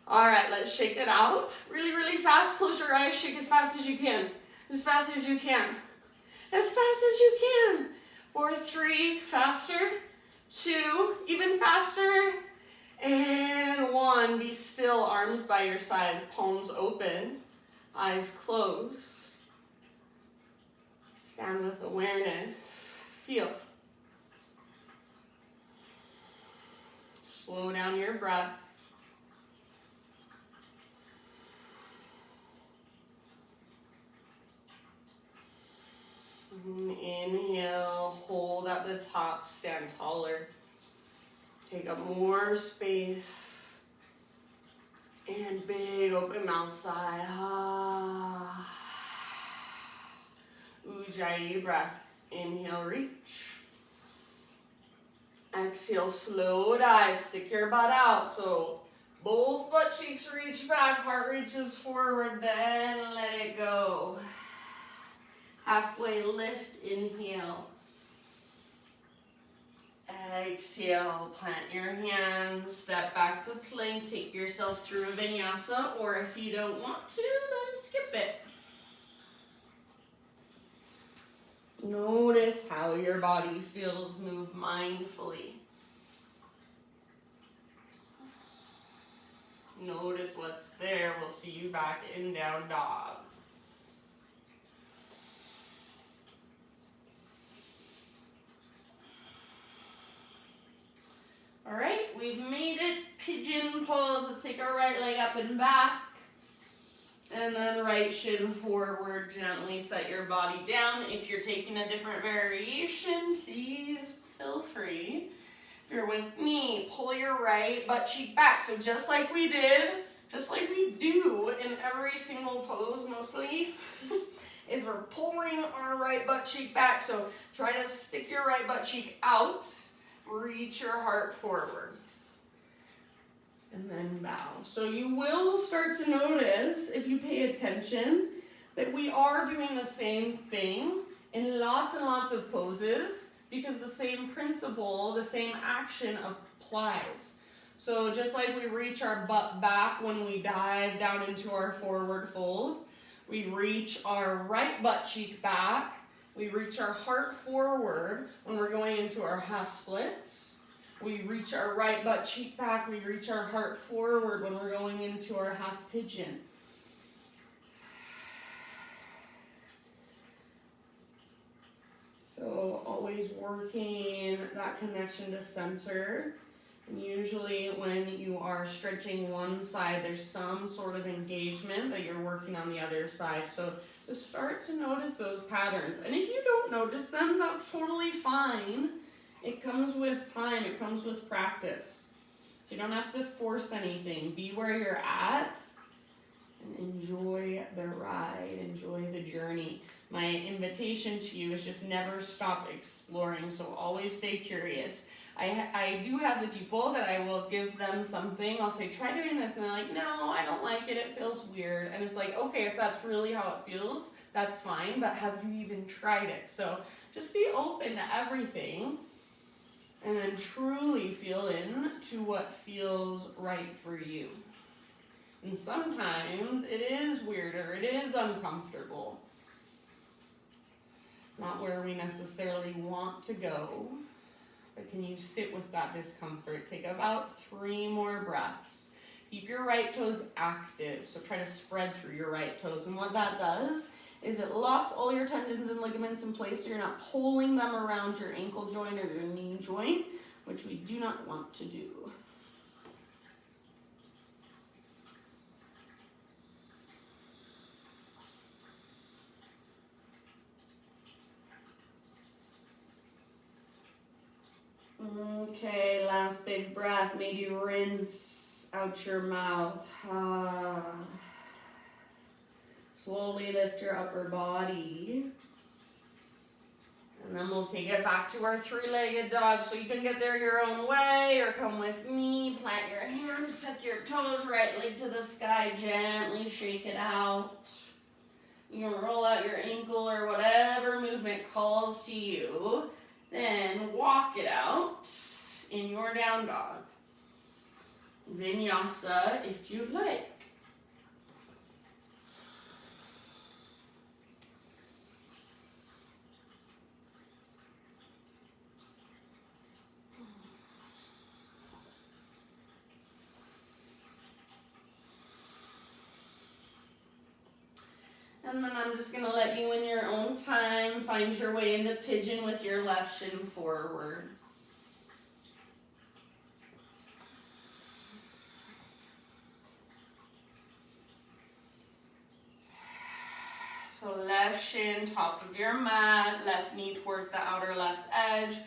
All right, let's shake it out. Really, really fast. Close your eyes. Shake as fast as you can. As fast as you can. As fast as you can. 4, 3, faster. 2, even faster. And 1, be still, arms by your sides, palms open, eyes closed. Stand with awareness, feel. Slow down your breath. Inhale, hold at the top, stand taller. Take up more space. And big open mouth sigh. Ah. Ujjayi breath. Inhale, reach. Exhale, slow dive. Stick your butt out. So both butt cheeks reach back. Heart reaches forward. Then let it go. Halfway lift. Inhale. Exhale, plant your hands, step back to plank, take yourself through a vinyasa, or if you don't want to, then skip it. Notice how your body feels, move mindfully. Notice what's there. We'll see you back in down dog. All right, we've made it. Pigeon pose. Let's take our right leg up and back. And then right shin forward. Gently set your body down. If you're taking a different variation, please feel free. If you're with me, pull your right butt cheek back. So just like we did, just like we do in every single pose mostly, is we're pulling our right butt cheek back. So try to stick your right butt cheek out. Reach your heart forward. And then bow. So you will start to notice, if you pay attention, that we are doing the same thing in lots and lots of poses because the same principle, the same action applies. So just like we reach our butt back when we dive down into our forward fold, we reach our right butt cheek back. We reach our heart forward when we're going into our half splits. We reach our right butt cheek back. We reach our heart forward when we're going into our half pigeon. So always working that connection to center. And usually when you are stretching one side, there's some sort of engagement that you're working on the other side. So just start to notice those patterns. And if you don't notice them, that's totally fine. It comes with time, it comes with practice. So you don't have to force anything. Be where you're at and enjoy the ride, enjoy the journey. My invitation to you is just never stop exploring, so always stay curious. I do have the people that I will give them something. I'll say, try doing this. And they're like, no, I don't like it. It feels weird. And it's like, okay, if that's really how it feels, that's fine. But have you even tried it? So just be open to everything. And then truly feel in to what feels right for you. And sometimes it is weird or it is uncomfortable. It's not where we necessarily want to go. But can you sit with that discomfort? Take about 3 more breaths. Keep your right toes active. So try to spread through your right toes. And what that does is it locks all your tendons and ligaments in place so you're not pulling them around your ankle joint or your knee joint, which we do not want to do. Okay, last big breath. Maybe rinse out your mouth. Slowly lift your upper body. And then we'll take it back to our 3-legged dog. So you can get there your own way or come with me. Plant your hands, tuck your toes, right leg to the sky. Gently shake it out. You can roll out your ankle or whatever movement calls to you. Then walk it out in your down dog. Vinyasa if you'd like. And then I'm just going to let you in your own time find your way into pigeon with your left shin forward. So left shin, top of your mat, left knee towards the outer left edge.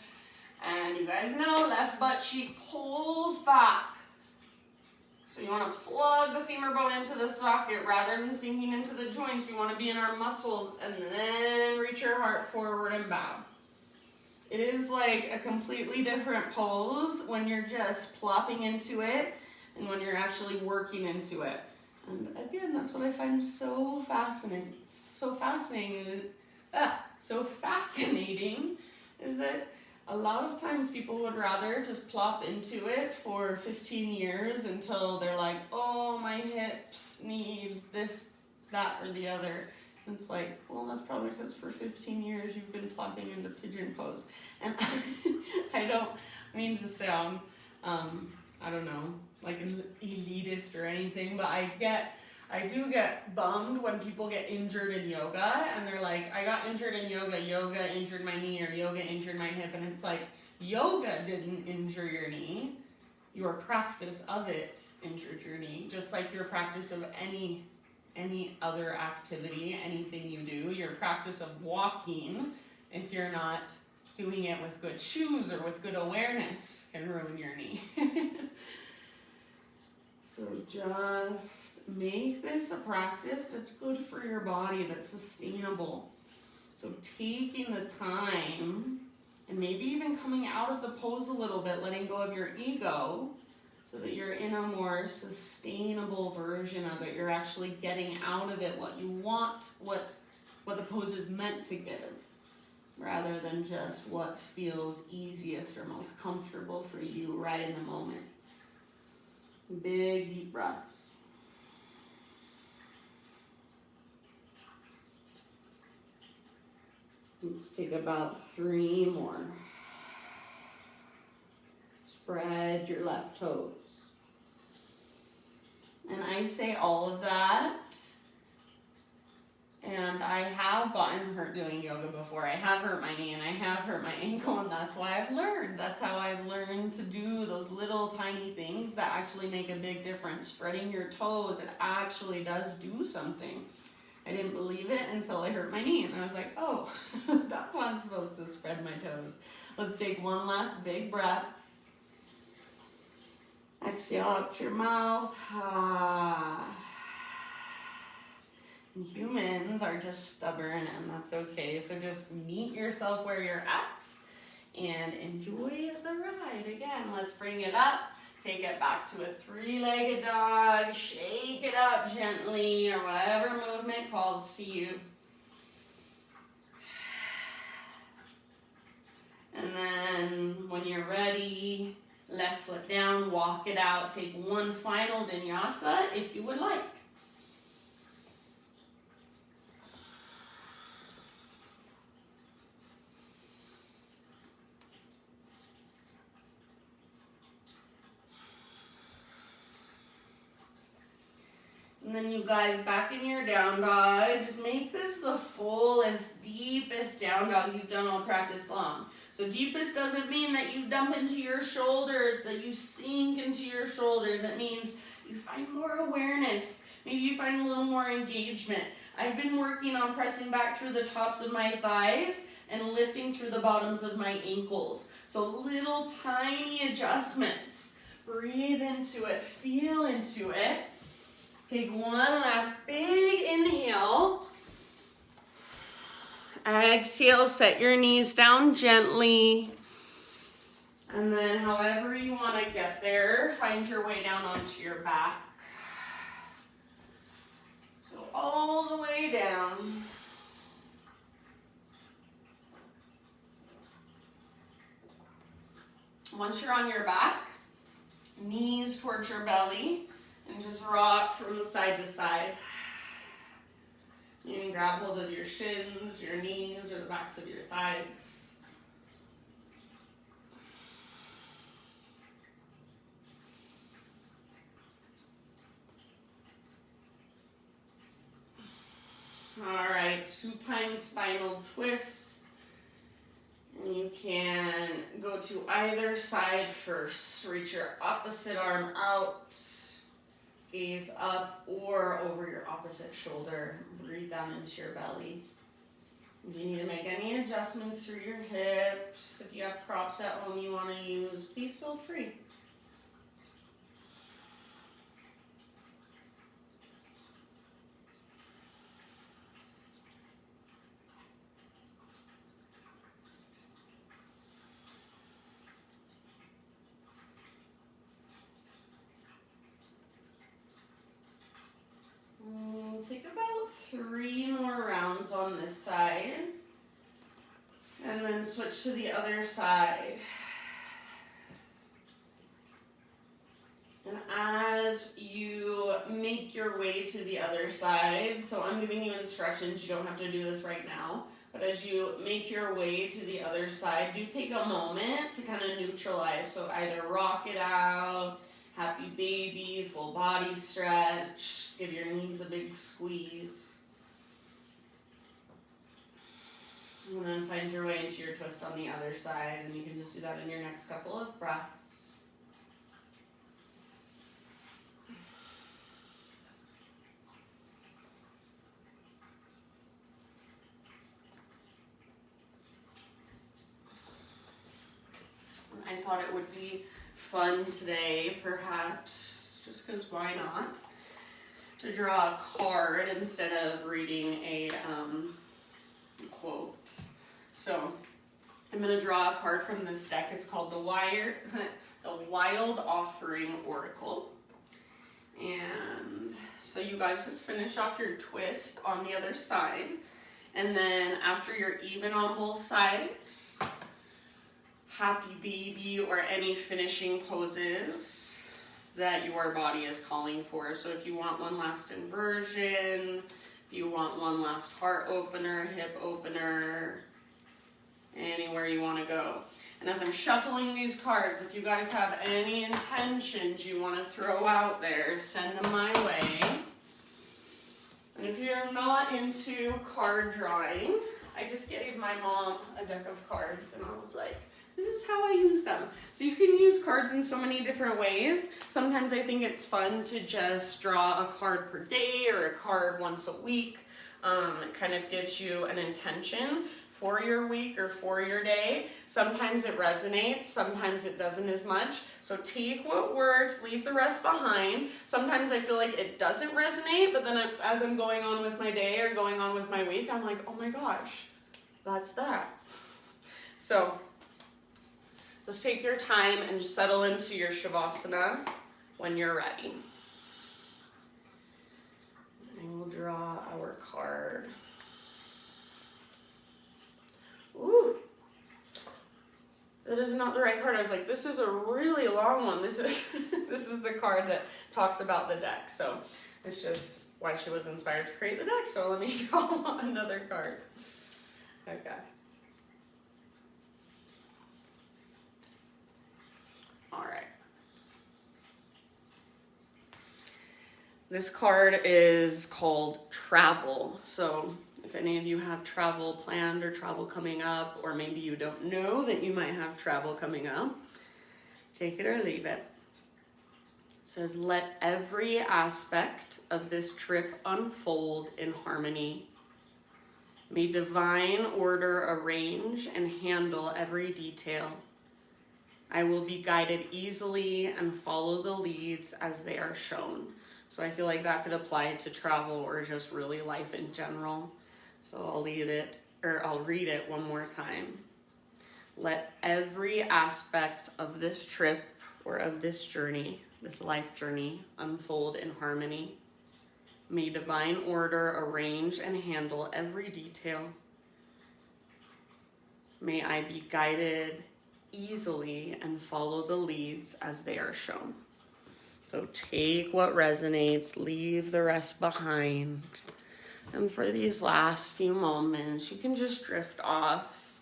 And you guys know left butt cheek pulls back. So you want to plug the femur bone into the socket rather than sinking into the joints. We want to be in our muscles and then reach your heart forward and bow. It is like a completely different pose when you're just plopping into it and when you're actually working into it. And again, that's what I find so fascinating. So fascinating is that a lot of times people would rather just plop into it for 15 years until they're like, oh, my hips need this, that, or the other. And it's like, well, that's probably because for 15 years you've been plopping into pigeon pose. And I don't mean to sound, I don't know, like an elitist or anything, but I do get bummed when people get injured in yoga and they're like, I got injured in yoga, yoga injured my knee, or yoga injured my hip. And it's like, yoga didn't injure your knee. Your practice of it injured your knee. Just like your practice of any other activity, anything you do, your practice of walking, if you're not doing it with good shoes or with good awareness, can ruin your knee. So just make this a practice that's good for your body, that's sustainable. So taking the time and maybe even coming out of the pose a little bit, letting go of your ego so that you're in a more sustainable version of it. You're actually getting out of it what you want, what the pose is meant to give, rather than just what feels easiest or most comfortable for you right in the moment. Big, deep breaths. Let's take about 3 more. Spread your left toes. And I say all of that And I have gotten hurt doing yoga before. I have hurt my knee and I have hurt my ankle, and that's why I've learned. That's how I've learned to do those little tiny things that actually make a big difference. Spreading your toes, it actually does do something. I didn't believe it until I hurt my knee, and I was like, oh, that's why I'm supposed to spread my toes. Let's take one last big breath. Exhale out your mouth. Humans are just stubborn, and that's okay. So just meet yourself where you're at and enjoy the ride. Again, let's bring it up. Take it back to a three-legged dog. Shake it up gently, or whatever movement calls to you. And then when you're ready, left foot down, walk it out. Take one final vinyasa if you would like. And then you guys, back in your down dog, just make this the fullest, deepest down dog you've done all practice long. So deepest doesn't mean that you dump into your shoulders, that you sink into your shoulders. It means you find more awareness. Maybe you find a little more engagement. I've been working on pressing back through the tops of my thighs and lifting through the bottoms of my ankles. So little tiny adjustments. Breathe into it, feel into it. Take one last big inhale. Exhale, set your knees down gently. And then however you want to get there, find your way down onto your back. So all the way down. Once you're on your back, knees towards your belly. And just rock from side to side. You can grab hold of your shins, your knees, or the backs of your thighs. All right, supine spinal twist. And you can go to either side first. Reach your opposite arm out. Gaze up or over your opposite shoulder. Breathe down into your belly. If you need to make any adjustments through your hips, if you have props at home you want to use, please feel free. Take about 3 more rounds on this side, and then switch to the other side. And as you make your way to the other side, so I'm giving you instructions, you don't have to do this right now, but as you make your way to the other side, do take a moment to kind of neutralize. So either rock it out, happy baby, full body stretch, give your knees a big squeeze. And then find your way into your twist on the other side, and you can just do that in your next couple of breaths. I thought it would be fun today, perhaps, just because why not, to draw a card instead of reading a quote. So I'm going to draw a card from this deck. It's called the Wild Offering Oracle. And so you guys just finish off your twist on the other side. And then after you're even on both sides, happy baby or any finishing poses that your body is calling for. So if you want one last inversion, if you want one last heart opener, hip opener, anywhere you want to go. And as I'm shuffling these cards, if you guys have any intentions you want to throw out there, send them my way. And if you're not into card drawing, I just gave my mom a deck of cards and I was like, this is how I use them. So you can use cards in so many different ways. Sometimes I think it's fun to just draw a card per day or a card once a week. It kind of gives you an intention for your week or for your day. Sometimes it resonates, sometimes it doesn't as much. So take what works, leave the rest behind. Sometimes I feel like it doesn't resonate, but then as I'm going on with my day or going on with my week, I'm like, oh my gosh, that's that. So just take your time and just settle into your Shavasana when you're ready. And we'll draw our card. Ooh, that is not the right card. I was like, this is a really long one. This is this is the card that talks about the deck. So it's just why she was inspired to create the deck. So let me draw another card. Okay. All right. This card is called Travel. So if any of you have travel planned or travel coming up, or maybe you don't know that you might have travel coming up, take it or leave it. It says, let every aspect of this trip unfold in harmony. May divine order arrange and handle every detail. I will be guided easily and follow the leads as they are shown. So I feel like that could apply to travel or just really life in general. So I'll read it one more time. Let every aspect of this trip or of this journey, this life journey, unfold in harmony. May divine order arrange and handle every detail. May I be guided easily and follow the leads as they are shown. So take what resonates, leave the rest behind. And for these last few moments, you can just drift off.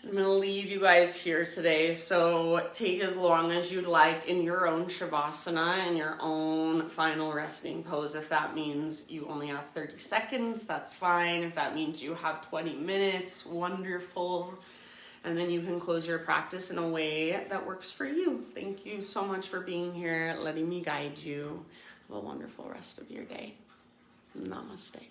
I'm going to leave you guys here today, so take as long as you'd like in your own Shavasana and your own final resting pose. If that means you only have 30 seconds, that's fine. If that means you have 20 minutes, wonderful. And then you can close your practice in a way that works for you. Thank you so much for being here, letting me guide you. Have a wonderful rest of your day. Namaste.